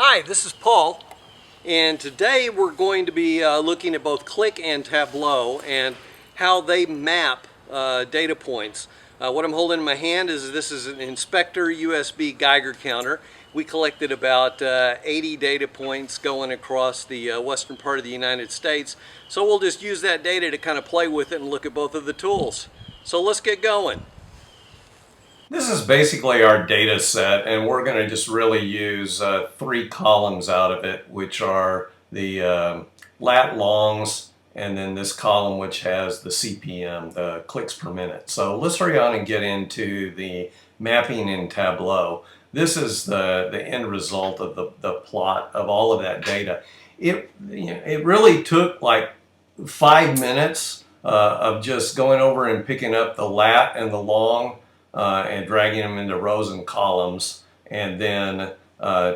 Hi, this is Paul, and today we're going to be looking at both Qlik and Tableau and how they map data points. What I'm holding in my hand is this is an Inspector USB Geiger counter. We collected about 80 data points going across the western part of the United States, so we'll just use that data to kind of play with it and look at both of the tools. So let's get going. This is basically our data set, and we're going to just really use three columns out of it, which are the lat longs, and then this column which has the CPM, the clicks per minute. So let's hurry on and get into the mapping in Tableau. This is the end result of the plot of all of that data. It really took like 5 minutes of just going over and picking up the lat and the long and dragging them into rows and columns, and then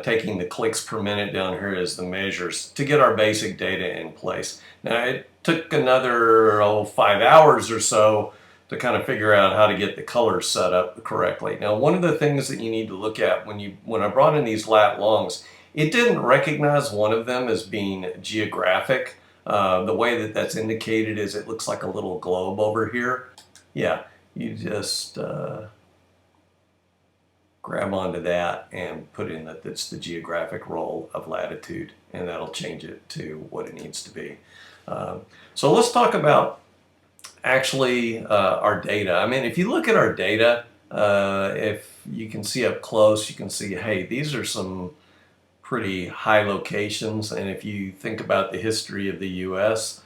taking the clicks per minute down here as the measures to get our basic data in place. Now it took another 5 hours or so to kind of figure out how to get the colors set up correctly. Now one of the things that you need to look at when I brought in these lat longs, it didn't recognize one of them as being geographic. The way that that's indicated is it looks like a little globe over here. Yeah, you just grab onto that and put in that it's the geographic role of latitude, and that'll change it to what it needs to be. So let's talk about actually our data. I mean, if you look at our data, if you can see up close, you can see, hey, these are some pretty high locations, and if you think about the history of the US,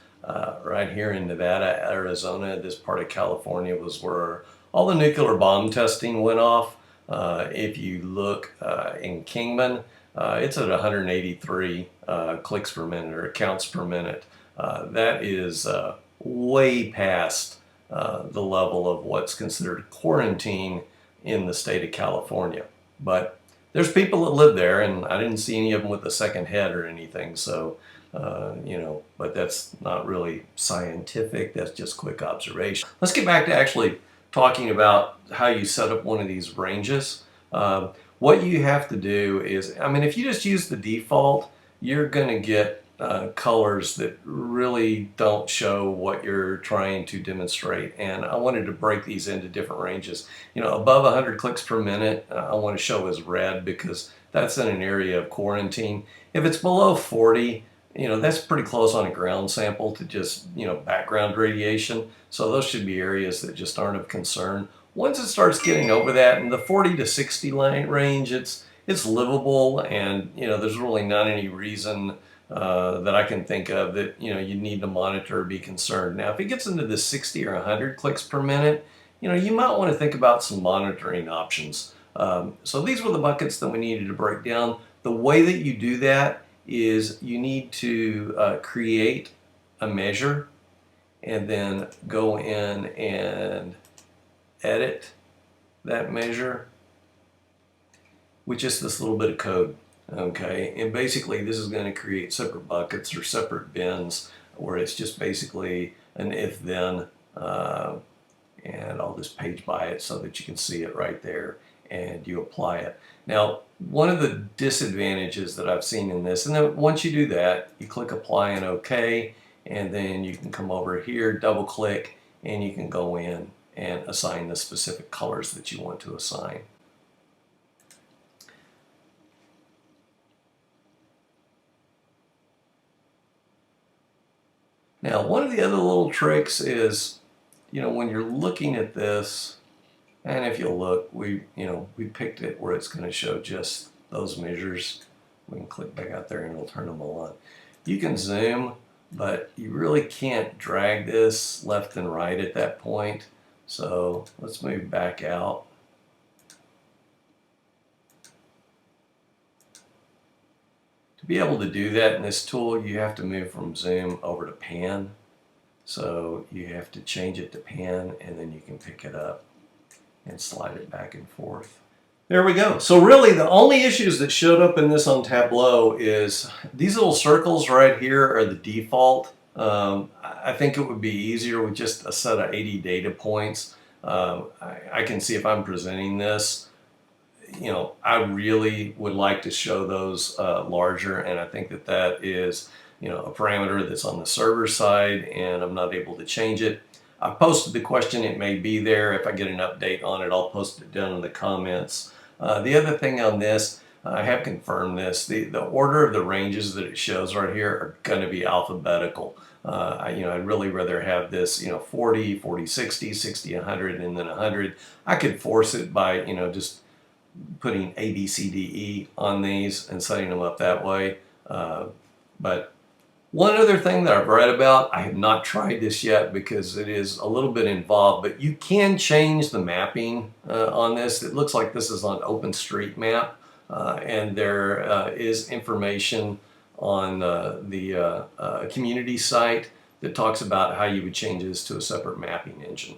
right here in Nevada, Arizona, this part of California was where all the nuclear bomb testing went off. If you look in Kingman, it's at 183 clicks per minute or counts per minute. That is way past the level of what's considered quarantine in the state of California. But there's people that live there, and I didn't see any of them with a second head or anything, so but that's not really scientific, that's just quick observation. Let's get back to actually talking about how you set up one of these ranges. What you have to do is, I mean, if you just use the default, you're going to get colors that really don't show what you're trying to demonstrate, and I wanted to break these into different ranges. You know, above 100 clicks per minute, I want to show as red because that's in an area of quarantine. If it's below 40, that's pretty close on a ground sample to just, background radiation. So those should be areas that just aren't of concern. Once it starts getting over that, in the 40 to 60 range, it's livable, and, there's really not any reason that I can think of that, you need to monitor or be concerned. Now, if it gets into the 60 or 100 clicks per minute, you might want to think about some monitoring options. So these were the buckets that we needed to break down. The way that you do that is you need to create a measure and then go in and edit that measure with just this little bit of code. Okay, and basically this is going to create separate buckets or separate bins where it's just basically an if-then, and I'll just page by it so that you can see it right there and you apply it. Now, one of the disadvantages that I've seen in this, and then once you do that, you click apply and OK, and then you can come over here, double click, and you can go in and assign the specific colors that you want to assign. Now, one of the other little tricks is, when you're looking at this, and if you'll look, we picked it where it's going to show just those measures. We can click back out there and it'll turn them all on. You can zoom, but you really can't drag this left and right at that point. So let's move back out. To be able to do that in this tool, you have to move from zoom over to pan. So you have to change it to pan, and then you can pick it up and slide it back and forth. There we go. So really the only issues that showed up in this on Tableau is these little circles right here are the default. I think it would be easier with just a set of 80 data points. I can see if I'm presenting this, I really would like to show those larger, and I think that that is, a parameter that's on the server side, and I'm not able to change it. I posted the question, it may be there. If I get an update on it, I'll post it down in the comments. The other thing on this, I have confirmed this, the order of the ranges that it shows right here are going to be alphabetical. I'd really rather have this, 40, 40, 60, 60, 100, and then 100. I could force it by, just putting A, B, C, D, E on these and setting them up that way. But one other thing that I've read about, I have not tried this yet because it is a little bit involved, but you can change the mapping on this. It looks like this is on OpenStreetMap, and there is information on the community site that talks about how you would change this to a separate mapping engine.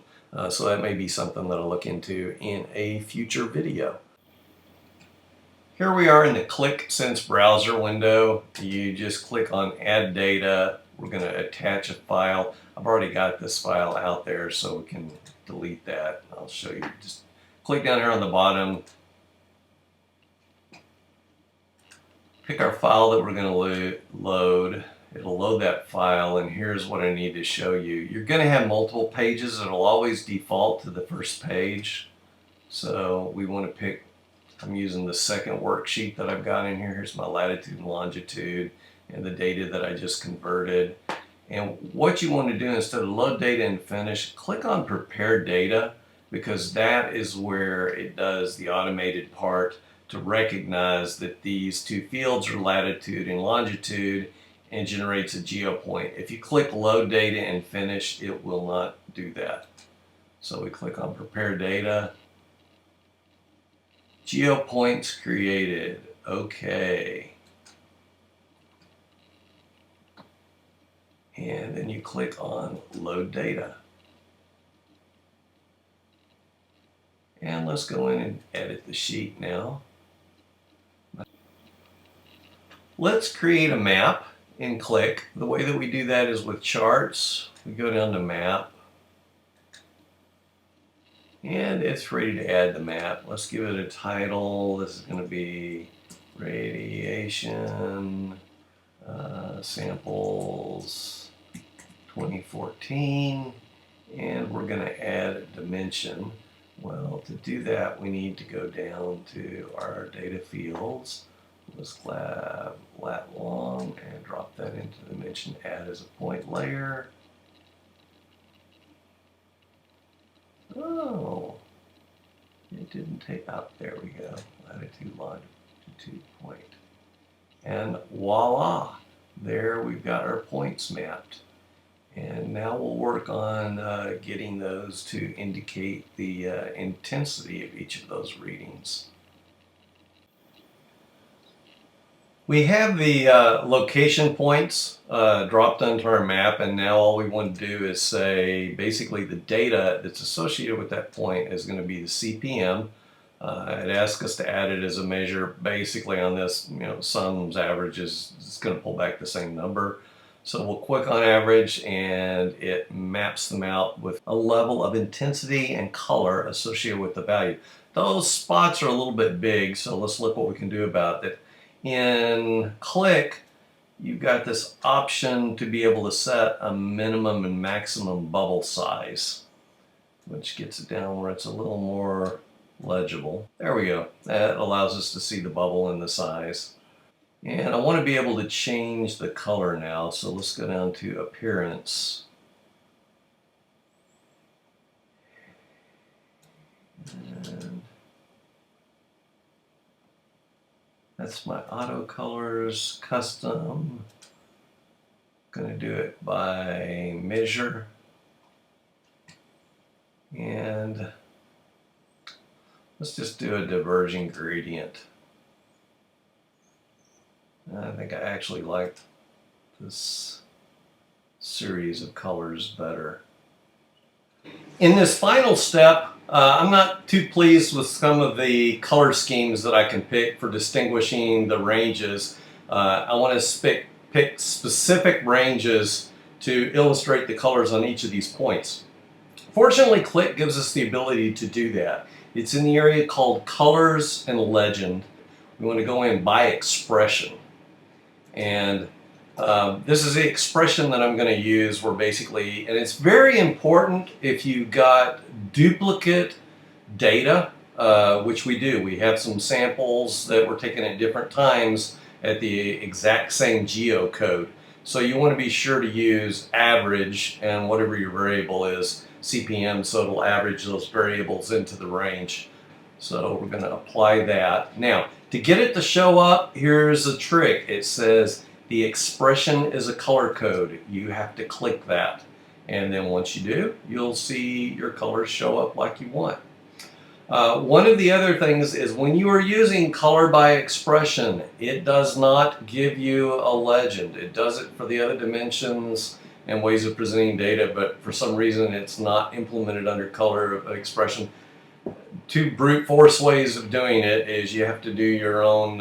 So that may be something that I'll look into in a future video. Here we are in the QlikSense browser window. You just click on Add Data. We're going to attach a file. I've already got this file out there, so we can delete that. I'll show you. Just click down here on the bottom. Pick our file that we're going to load. It'll load that file, and here's what I need to show you. You're going to have multiple pages. It'll always default to the first page. So we want to pick, I'm using the second worksheet that I've got in here. Here's my latitude and longitude and the data that I just converted. And what you want to do, instead of load data and finish, click on prepare data, because that is where it does the automated part to recognize that these two fields are latitude and longitude and generates a GeoPoint. If you click load data and finish, it will not do that. So we click on prepare data. GeoPoints created. Okay. And then you click on load data. And let's go in and edit the sheet now. Let's create a map in Qlik. The way that we do that is with charts. We go down to map. And it's ready to add the map. Let's give it a title. This is going to be Radiation Samples 2014. And we're going to add a dimension. Well, to do that, we need to go down to our data fields. Let's grab lat long and drop that into dimension, add as a point layer. Oh, it didn't take out. There we go. Latitude, longitude point. And voila, there we've got our points mapped. And now we'll work on getting those to indicate the intensity of each of those readings. We have the location points dropped onto our map, and now all we want to do is say basically the data that's associated with that point is going to be the CPM. It asks us to add it as a measure basically on this, sums, averages. It's going to pull back the same number. So we'll click on average, and it maps them out with a level of intensity and color associated with the value. Those spots are a little bit big, so let's look what we can do about it. In Qlik, you've got this option to be able to set a minimum and maximum bubble size, which gets it down where it's a little more legible. There we go. That allows us to see the bubble and the size. And I want to be able to change the color now, so let's go down to Appearance. And that's my auto colors, custom. Going to do it by measure. And let's just do a diverging gradient. I think I actually liked this series of colors better. In this final step, I'm not too pleased with some of the color schemes that I can pick for distinguishing the ranges. I want to pick specific ranges to illustrate the colors on each of these points. Fortunately, Qlik gives us the ability to do that. It's in the area called Colors and Legend. We want to go in by expression. And this is the expression that I'm going to use where basically, and it's very important if you got duplicate data, which we do. We have some samples that were taken at different times at the exact same geocode. So you want to be sure to use average and whatever your variable is, CPM, so it'll average those variables into the range. So we're going to apply that. Now, to get it to show up, here's a trick. It says the expression is a color code. You have to click that. And then once you do, you'll see your colors show up like you want. One of the other things is when you are using color by expression, it does not give you a legend. It does it for the other dimensions and ways of presenting data, but for some reason it's not implemented under color expression. Two brute force ways of doing it is you have to do your own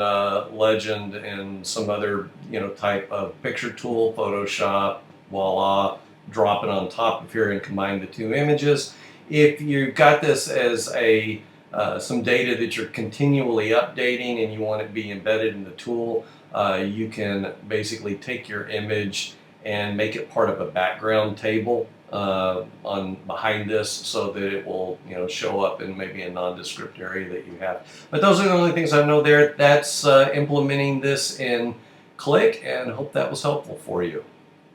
legend and some other type of picture tool, Photoshop, voila, drop it on top of here and combine the two images. If you've got this as a some data that you're continually updating and you want it to be embedded in the tool, you can basically take your image and make it part of a background table on behind this so that it will show up in maybe a nondescript area that you have. But those are the only things I know there. That's implementing this in Qlik, and hope that was helpful for you.